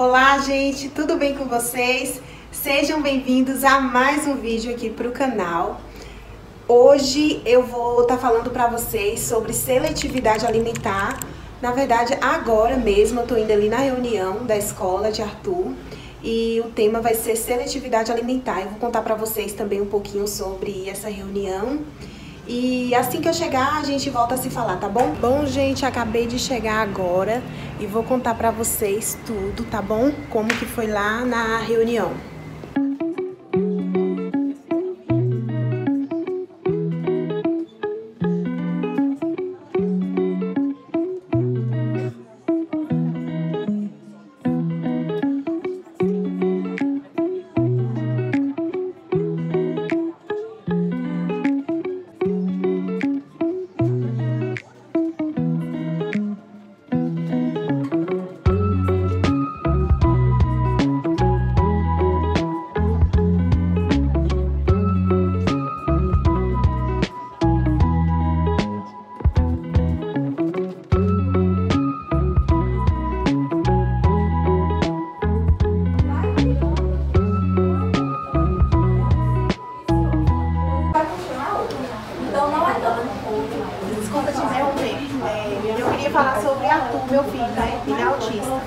Olá, gente, tudo bem com vocês? Sejam bem-vindos a mais um vídeo aqui para o canal. Hoje eu vou estar falando para vocês sobre seletividade alimentar. Na verdade, agora mesmo eu estou indo ali na reunião da escola de Arthur e o tema vai ser seletividade alimentar. Eu vou contar para vocês também um pouquinho sobre essa reunião. E assim que eu chegar, a gente volta a se falar, tá bom? Bom, gente, acabei de chegar agora e vou contar pra vocês tudo, tá bom? Como que foi lá na reunião. Desculpa te interromper. Eu queria falar sobre Arthur, meu filho, né? Ele é autista.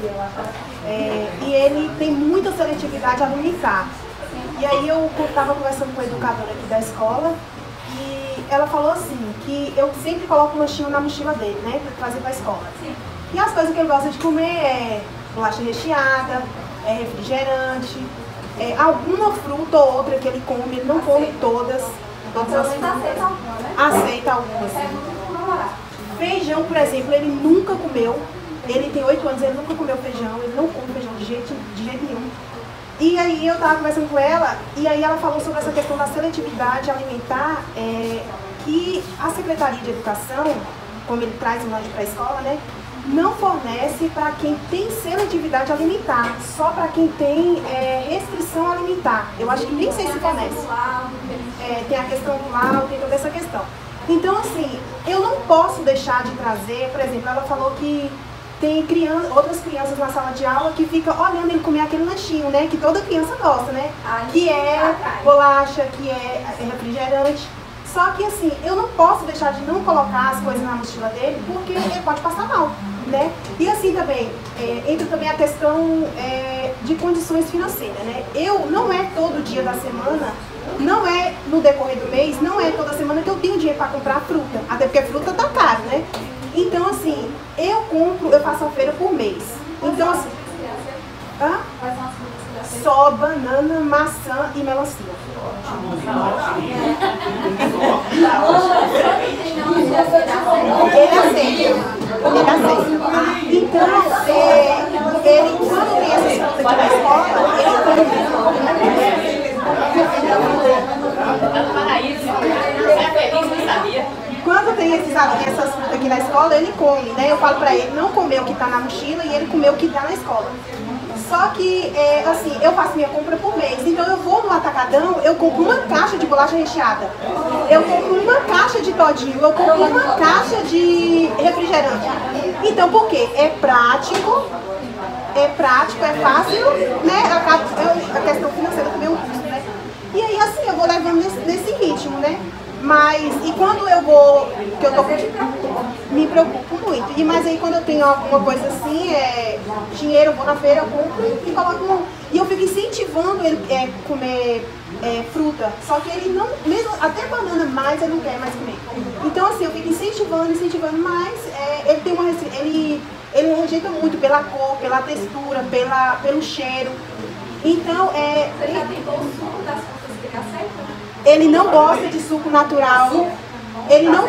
E ele tem muita seletividade alimentar. E aí eu estava conversando com a educadora aqui da escola e ela falou assim, que eu sempre coloco um lanchinho na mochila dele, né? Pra trazer pra escola. E as coisas que ele gosta de comer é bolacha recheada, refrigerante, alguma fruta ou outra que ele come, ele não come todas. Aceita algumas. Feijão, por exemplo, ele nunca comeu. Ele tem 8 anos, ele nunca comeu feijão. Ele não come feijão de jeito nenhum. E aí eu tava conversando com ela, e aí ela falou sobre essa questão da seletividade alimentar, que a Secretaria de Educação, como ele traz o lanche para a escola, né, não fornece para quem tem seletividade alimentar, só para quem tem restrição alimentar. Eu acho que nem sei se fornece. Tem a questão do laudo, tem toda essa questão. Então, assim, eu não posso deixar de trazer, por exemplo, ela falou que tem outras crianças na sala de aula que ficam olhando ele comer aquele lanchinho, né, que toda criança gosta, né, que é bolacha, que é refrigerante. Só que, assim, eu não posso deixar de não colocar as coisas na mochila dele, porque ele pode passar mal, né? E assim também, entra também a questão de condições financeiras, né? Não é todo dia da semana, não é no decorrer do mês, não é toda semana que eu tenho dinheiro para comprar fruta, até porque fruta tá caro, né? Então, assim, eu faço a feira por mês. Então, assim, só banana, maçã e melancia. Ele aceita. Então, ele quando tem essa fruta aqui na escola, quando tem essas frutas aqui na escola, ele come, né? Eu falo pra ele não comer o que tá na mochila e ele comer o que tá na escola. Só que, assim, eu faço minha compra por mês. Então eu vou no atacadão, eu compro uma caixa de bolacha recheada. Eu compro uma caixa de todinho, eu compro uma caixa de refrigerante. Então, por quê? É prático, é fácil, né? A questão financeira também é um custo, né? E aí, assim, eu vou levando nesse ritmo, né? Mas, e quando eu vou, que eu tô me preocupo muito. Mas aí quando eu tenho alguma coisa assim, dinheiro, eu vou na feira, eu compro e coloco e eu fico incentivando ele a comer fruta. Só que ele não, mesmo até banana mais, ele não quer mais comer. Então assim, eu fico incentivando, mas ele tem uma ele rejeita muito pela cor, pela textura, pelo cheiro. Então, Você já tentou o suco das frutas que ele aceita? Ele não gosta de suco natural, ele não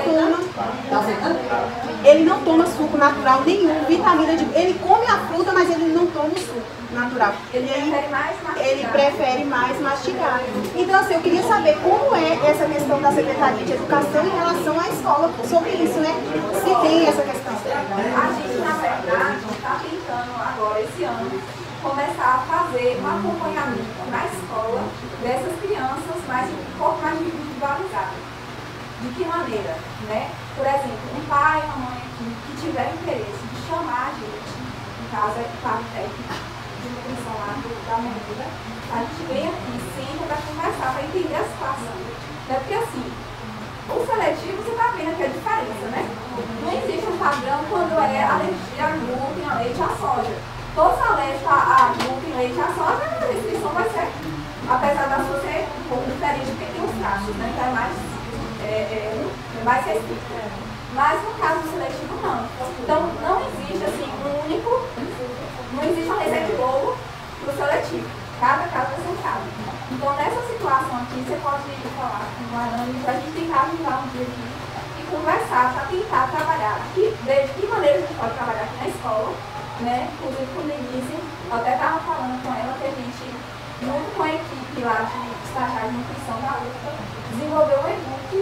toma suco natural nenhum, vitamina de... Ele come a fruta, mas ele não toma o suco natural. Ele prefere mais mastigar. Então, assim, eu queria saber como é essa questão da Secretaria de Educação em relação à escola sobre isso, né? Se tem essa questão. A gente, na verdade, está tentando agora, esse ano, começar a fazer um acompanhamento na escola dessas crianças um pouco mais individualizado. De que maneira, né? Por exemplo, um pai e uma mãe aqui que tiver interesse de chamar a gente, em casa é claro técnico, da merenda, a gente vem aqui, senta para conversar, para entender a situação. É porque assim, o seletivo, você está vendo aqui a diferença, né? Não existe um padrão quando é alergia a glúten, a leite e a soja. Todos alérgicos a glúten, leite e a soja, a restrição vai ser, apesar da sua ser um pouco diferente, porque tem os traços, né? Então é mais restrito. Mas no caso do seletivo, não. Então não existe assim um único, não existe uma receita de bolo para o seletivo. Cada caso é sentado. Então nessa situação aqui, você pode falar com o Arame para a gente tentar ajudar um dia aqui e conversar para tentar trabalhar. De que maneira a gente pode trabalhar aqui na escola, né? Inclusive com a Denise, eu até estava falando com ela que a gente, junto com a equipe lá de estagiário de nutrição da UFA, desenvolveu um e-book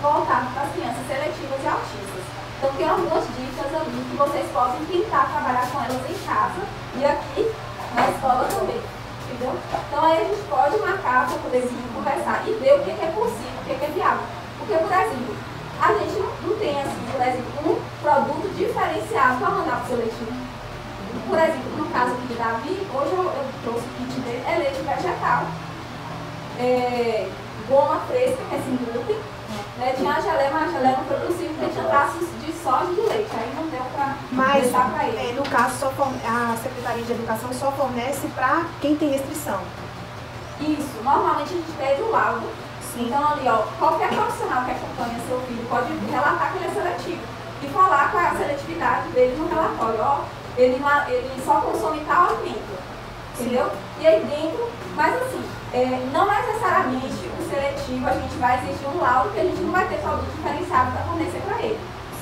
voltado para as crianças seletivas e autistas. Então tem algumas dicas ali que vocês podem tentar trabalhar com elas em casa e aqui na escola também. Entendeu? Então aí a gente pode marcar para poder vir conversar e ver o que é possível, o que é viável. Porque, por exemplo, a gente não tem assim, por exemplo, um produto diferenciado para mandar para o seletivo. Por exemplo, no caso aqui de Davi, hoje eu trouxe o kit dele, é leite vegetal, goma fresca, que é sem glúten, né? Tinha a geleia, mas a geleia não foi possível porque tinha traços de soja e de leite, aí não deu para deixar para ele. No caso, a Secretaria de Educação só fornece para quem tem restrição. Isso, normalmente a gente pede o laudo. Então ali, ó, qualquer profissional que acompanha seu filho pode relatar que ele é seletivo e falar qual é a seletividade dele no relatório, ó, ele só consome tal alimento, entendeu? E aí dentro, mas assim, não necessariamente o seletivo a gente vai exigir um laudo, porque a gente não vai ter produto diferenciado para fornecer para ele,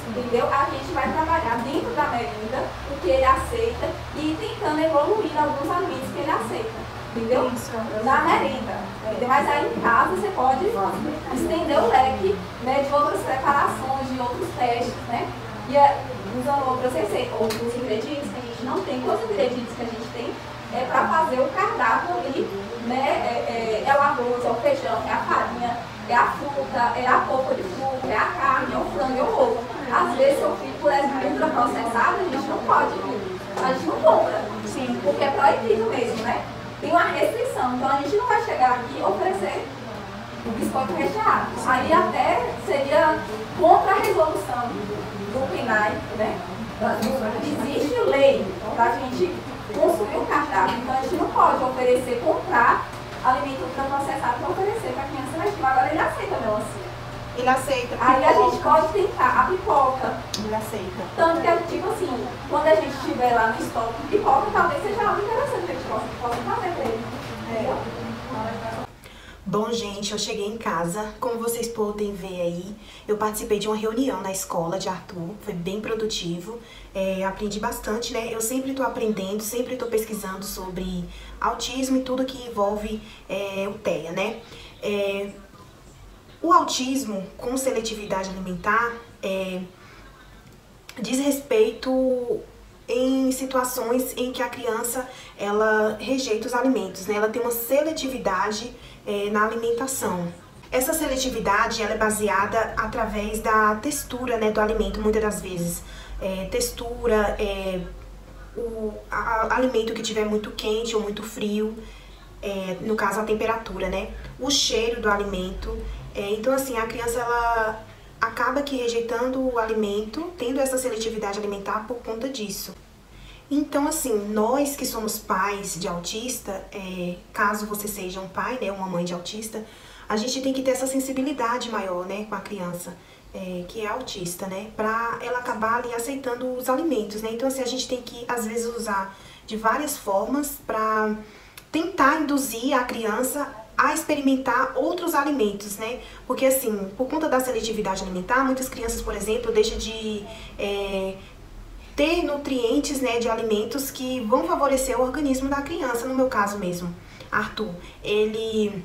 entendeu? A gente vai trabalhar dentro da merenda o que ele aceita e tentando evoluir alguns alimentos que ele aceita. Entendeu? Na merenda. Entendeu? Mas aí em casa você pode estender o leque, né, de outras preparações, de outros testes, né? E usando outros ingredientes que a gente não tem. Quantos ingredientes que a gente tem para fazer o cardápio ali, né? É o arroz, é o feijão, é a farinha, é a fruta, é a polpa de fruta, é a carne, é o frango, é o ovo. Às vezes seu filho, por exemplo, ultraprocessado, a gente não pode, a gente não compra. Sim. Porque é proibido mesmo, né? Tem uma restrição, então a gente não vai chegar aqui e oferecer o biscoito recheado. Aí até seria contra a resolução do PNAE, né? Existe lei para a gente construir o cardápio, então a gente não pode oferecer, comprar alimento ultraprocessado para oferecer para criança seletiva. Agora ele aceita a melancia. Ele aceita. Aí a gente pode tentar a pipoca. Ele aceita. Tanto que, tipo assim, quando a gente estiver lá no estoque de pipoca, talvez seja algo interessante que a gente possa fazer para ele. Bom, gente, eu cheguei em casa. Como vocês podem ver aí, eu participei de uma reunião na escola de Arthur. Foi bem produtivo. Aprendi bastante, né? Eu sempre tô aprendendo, sempre tô pesquisando sobre autismo e tudo que envolve o TEA, né? O autismo com seletividade alimentar diz respeito em situações em que a criança ela rejeita os alimentos, né? Ela tem uma seletividade na alimentação. Essa seletividade ela é baseada através da textura, né, do alimento, muitas das vezes. Textura, o alimento que tiver muito quente ou muito frio, no caso a temperatura, né? O cheiro do alimento. Então assim, a criança ela acaba que rejeitando o alimento, tendo essa seletividade alimentar por conta disso. Então assim, nós que somos pais de autista, caso você seja um pai, né, uma mãe de autista, a gente tem que ter essa sensibilidade maior, né, com a criança que é autista, né, pra ela acabar ali aceitando os alimentos, né. Então assim, a gente tem que às vezes usar de várias formas pra tentar induzir a criança a experimentar outros alimentos, né? Porque assim, por conta da seletividade alimentar, muitas crianças, por exemplo, deixam de ter nutrientes, né, de alimentos que vão favorecer o organismo da criança. No meu caso mesmo, Arthur, ele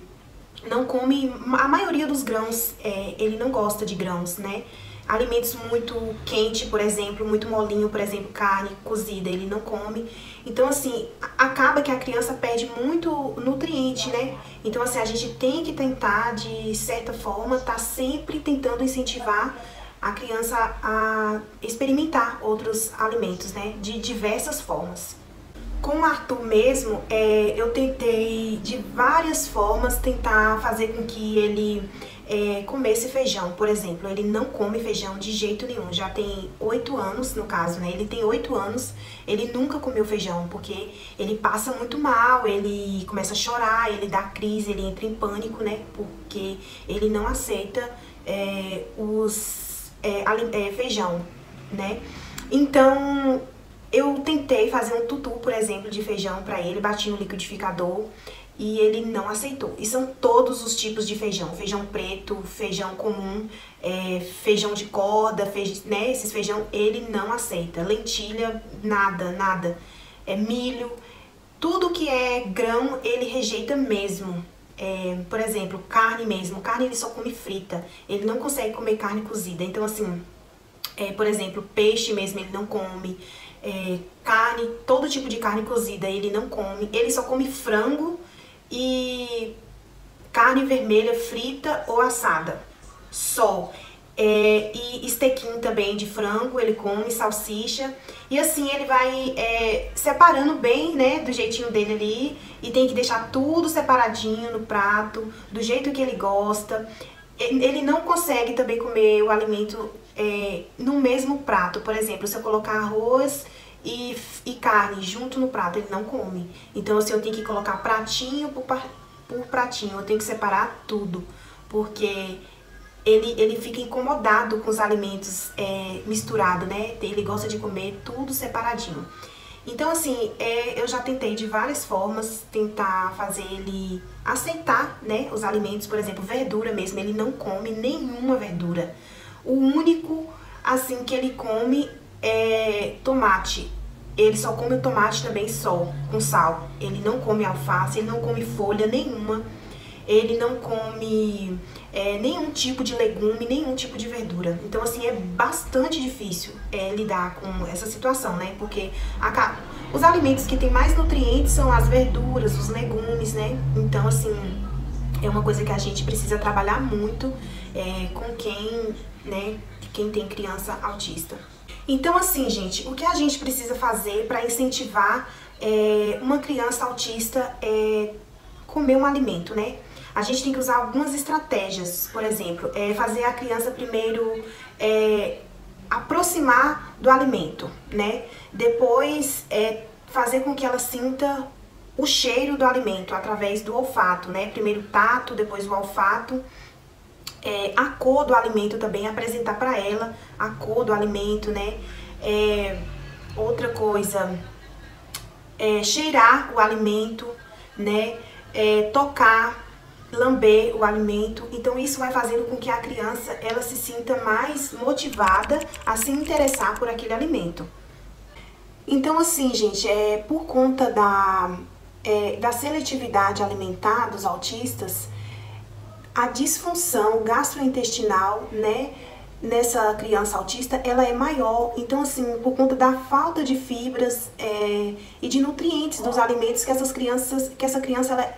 não come a maioria dos grãos, ele não gosta de grãos, né? Alimentos muito quente, por exemplo, muito molinho, por exemplo, carne cozida, ele não come. Então, assim, acaba que a criança perde muito nutriente, né? Então, assim, a gente tem que tentar, de certa forma, tá sempre tentando incentivar a criança a experimentar outros alimentos, né? De diversas formas. Com o Arthur mesmo, eu tentei de várias formas tentar fazer com que ele comesse feijão. Por exemplo, ele não come feijão de jeito nenhum. Já tem 8 anos, no caso, né? Ele tem 8 anos, ele nunca comeu feijão, porque ele passa muito mal, ele começa a chorar, ele dá crise, ele entra em pânico, né? Porque ele não aceita feijão, né? Então, eu tentei fazer um tutu, por exemplo, de feijão pra ele, bati no liquidificador e ele não aceitou. E são todos os tipos de feijão. Feijão preto, feijão comum, feijão de corda, né? Esses feijão ele não aceita. Lentilha, nada, nada. Milho, tudo que é grão ele rejeita mesmo. Por exemplo, carne mesmo. Carne ele só come frita. Ele não consegue comer carne cozida. Então, assim, por exemplo, peixe mesmo ele não come. Carne, todo tipo de carne cozida ele não come, ele só come frango e carne vermelha frita ou assada, só. E estequinho também de frango ele come, salsicha, e assim ele vai separando bem, né, do jeitinho dele ali, e tem que deixar tudo separadinho no prato, do jeito que ele gosta. Ele não consegue também comer o alimento no mesmo prato. Por exemplo, se eu colocar arroz e carne junto no prato, ele não come. Então, assim, eu tenho que colocar pratinho por pratinho, eu tenho que separar tudo, porque ele fica incomodado com os alimentos misturados, né? Ele gosta de comer tudo separadinho. Então, assim, eu já tentei de várias formas tentar fazer ele aceitar, né, os alimentos. Por exemplo, verdura mesmo, ele não come nenhuma verdura. O único, assim, que ele come é tomate. Ele só come o tomate também só, com sal. Ele não come alface, ele não come folha nenhuma. Ele não come nenhum tipo de legume, nenhum tipo de verdura. Então, assim, é bastante difícil lidar com essa situação, né? Porque os alimentos que têm mais nutrientes são as verduras, os legumes, né? Então, assim, é uma coisa que a gente precisa trabalhar muito com quem tem criança autista. Então, assim, gente, o que a gente precisa fazer para incentivar uma criança autista comer um alimento, né? A gente tem que usar algumas estratégias. Por exemplo, fazer a criança primeiro aproximar do alimento, né? Depois, fazer com que ela sinta o cheiro do alimento através do olfato, né? Primeiro o tato, depois o olfato. A cor do alimento também, apresentar para ela a cor do alimento, né? Outra coisa, cheirar o alimento, né? Tocar, lamber o alimento. Então isso vai fazendo com que a criança ela se sinta mais motivada a se interessar por aquele alimento. Então, assim, gente, por conta da seletividade alimentar dos autistas, a disfunção gastrointestinal, né, nessa criança autista, ela é maior. Então, assim, por conta da falta de fibras e de nutrientes dos alimentos que essa criança ela,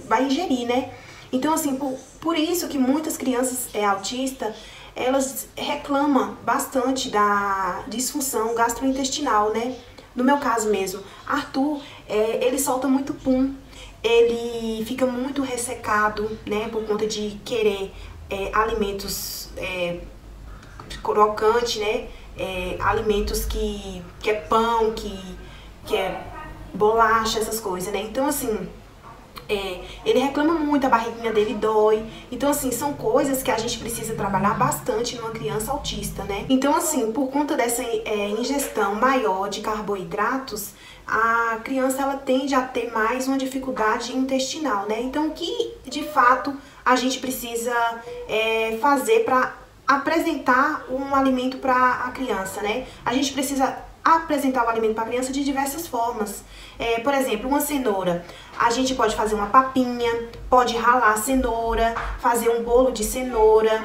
vai ingerir, né? Então, assim, por isso que muitas crianças autistas, elas reclamam bastante da disfunção gastrointestinal, né? No meu caso mesmo, Arthur, ele solta muito pum. Ele fica muito ressecado, né, por conta de querer alimentos crocantes, né, alimentos que é pão, que é bolacha, essas coisas, né. Então, assim, ele reclama muito, a barriguinha dele dói. Então, assim, são coisas que a gente precisa trabalhar bastante numa criança autista, né. Então, assim, por conta dessa ingestão maior de carboidratos, a criança ela tende a ter mais uma dificuldade intestinal, né? Então, o que de fato a gente precisa fazer para apresentar um alimento para a criança, né? A gente precisa apresentar o alimento para a criança de diversas formas. Por exemplo, uma cenoura. A gente pode fazer uma papinha, pode ralar a cenoura, fazer um bolo de cenoura,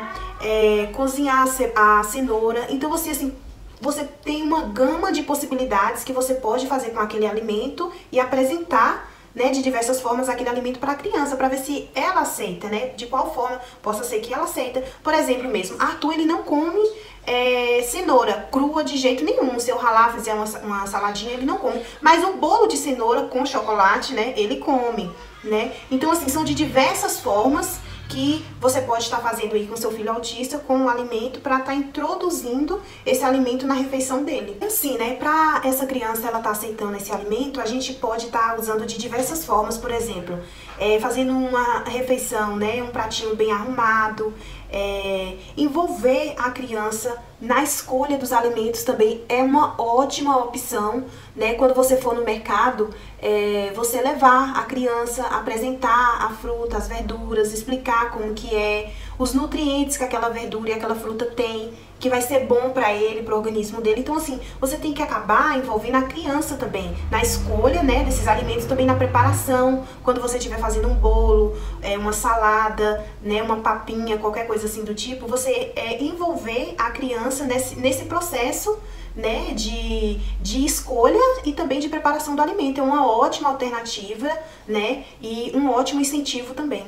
cozinhar a cenoura. Então, você tem uma gama de possibilidades que você pode fazer com aquele alimento e apresentar, né, de diversas formas aquele alimento para a criança, para ver se ela aceita, né? De qual forma possa ser que ela aceita. Por exemplo mesmo, Arthur, ele não come cenoura crua de jeito nenhum. Se eu ralar, fizer uma saladinha, ele não come. Mas o bolo de cenoura com chocolate, né, ele come, né? Então, assim, são de diversas formas que você pode estar fazendo aí com seu filho autista com o alimento para estar introduzindo esse alimento na refeição dele. Assim, né, para essa criança ela tá aceitando esse alimento, a gente pode estar usando de diversas formas, por exemplo, fazendo uma refeição, né, um pratinho bem arrumado, envolver a criança na escolha dos alimentos também é uma ótima opção, né? Quando você for no mercado, você levar a criança, apresentar a fruta, as verduras, explicar como que é, os nutrientes que aquela verdura e aquela fruta tem, que vai ser bom para ele, para o organismo dele. Então, assim, você tem que acabar envolvendo a criança também na escolha, né, desses alimentos, também na preparação. Quando você estiver fazendo um bolo, uma salada, né, uma papinha, qualquer coisa assim do tipo, você envolver a criança nesse processo, né, de escolha e também de preparação do alimento. É uma ótima alternativa, né, e um ótimo incentivo também.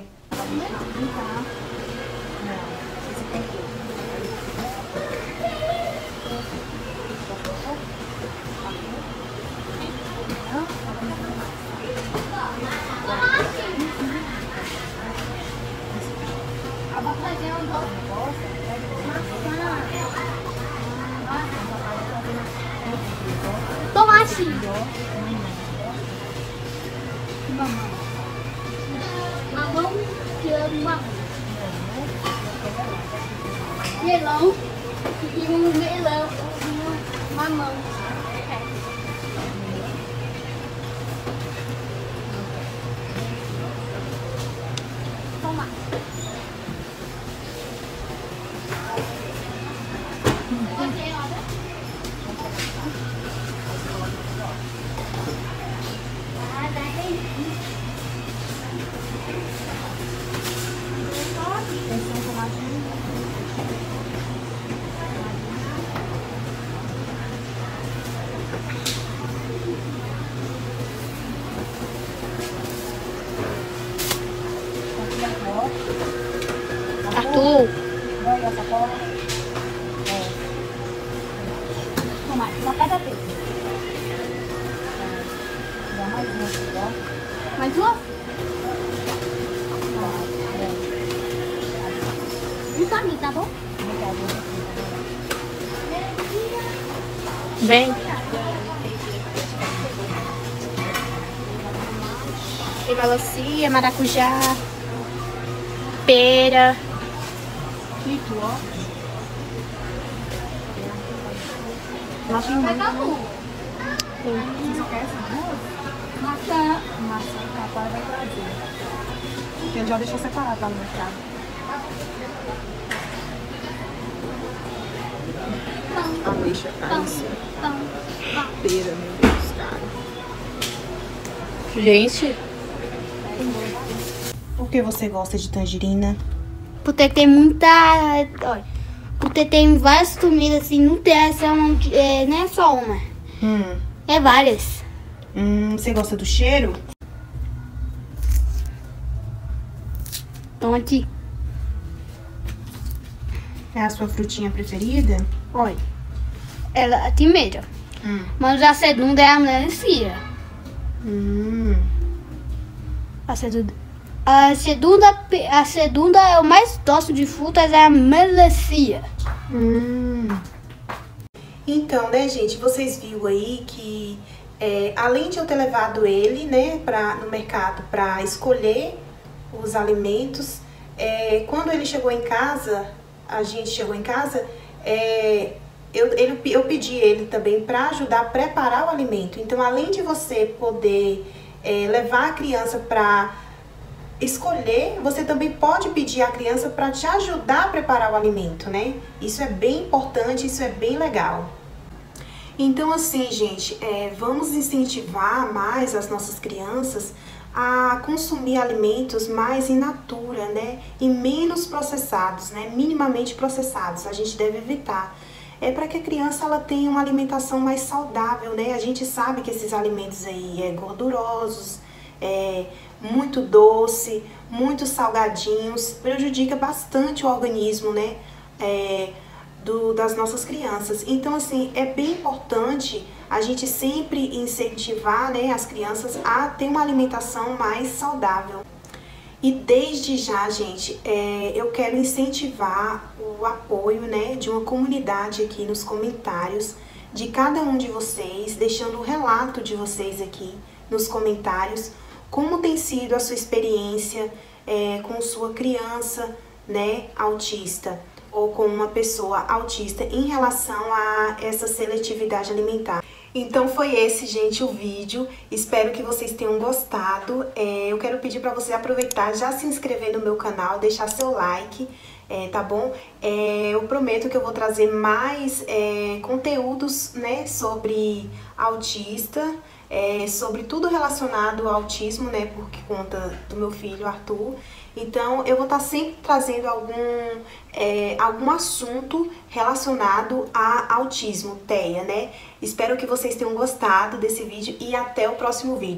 Tomate. Mamão, tirando mamão. Melão. E um melão. Um mamão. Tomate. Arthur. Tomate, só cada vez. Mais uma? Um pra mim, tá bom? Vem. Tem melancia, maracujá, pera. Nossa, Vai dar bom. Você só quer essas duas? Maçã. Maçã, agora vai trazer. Porque ele já deixou separado lá no mercado. Ameixa, isso. Pera, meu Deus, cara. Gente. Por que você gosta de tangerina? Porque tem muita... Olha, porque tem várias comidas assim, não tem essa, não é só uma. É várias. Você gosta do cheiro? Então aqui. É a sua frutinha preferida? Olha. Ela é a primeira. Mas a segunda é a melancia. A segunda eu mais gosto de frutas é a melancia. Então, né, gente, vocês viram aí que além de eu ter levado ele, né, no mercado para escolher os alimentos, quando ele chegou em casa, a gente chegou em casa, eu pedi ele também para ajudar a preparar o alimento. Então, além de você poder levar a criança para escolher, você também pode pedir à criança para te ajudar a preparar o alimento, né? Isso é bem importante, isso é bem legal. Então, assim, gente, vamos incentivar mais as nossas crianças a consumir alimentos mais in natura, né? E menos processados, né? Minimamente processados, a gente deve evitar. Para que a criança ela tenha uma alimentação mais saudável, né? A gente sabe que esses alimentos aí gordurosos, muito doce, muito salgadinhos, prejudica bastante o organismo, né? das nossas crianças. Então, assim, é bem importante a gente sempre incentivar, né, as crianças a ter uma alimentação mais saudável. E desde já, gente, eu quero incentivar o apoio, né, de uma comunidade aqui nos comentários, de cada um de vocês, deixando o relato de vocês aqui nos comentários, como tem sido a sua experiência com sua criança, né, autista, ou com uma pessoa autista em relação a essa seletividade alimentar. Então foi esse, gente, o vídeo. Espero que vocês tenham gostado. Eu quero pedir para você aproveitar, já se inscrever no meu canal, deixar seu like, tá bom? Eu prometo que eu vou trazer mais conteúdos, né, sobre autista, sobre tudo relacionado ao autismo, né, por conta do meu filho Arthur. Então eu vou estar sempre trazendo algum assunto relacionado a autismo, TEA, né? Espero que vocês tenham gostado desse vídeo e até o próximo vídeo.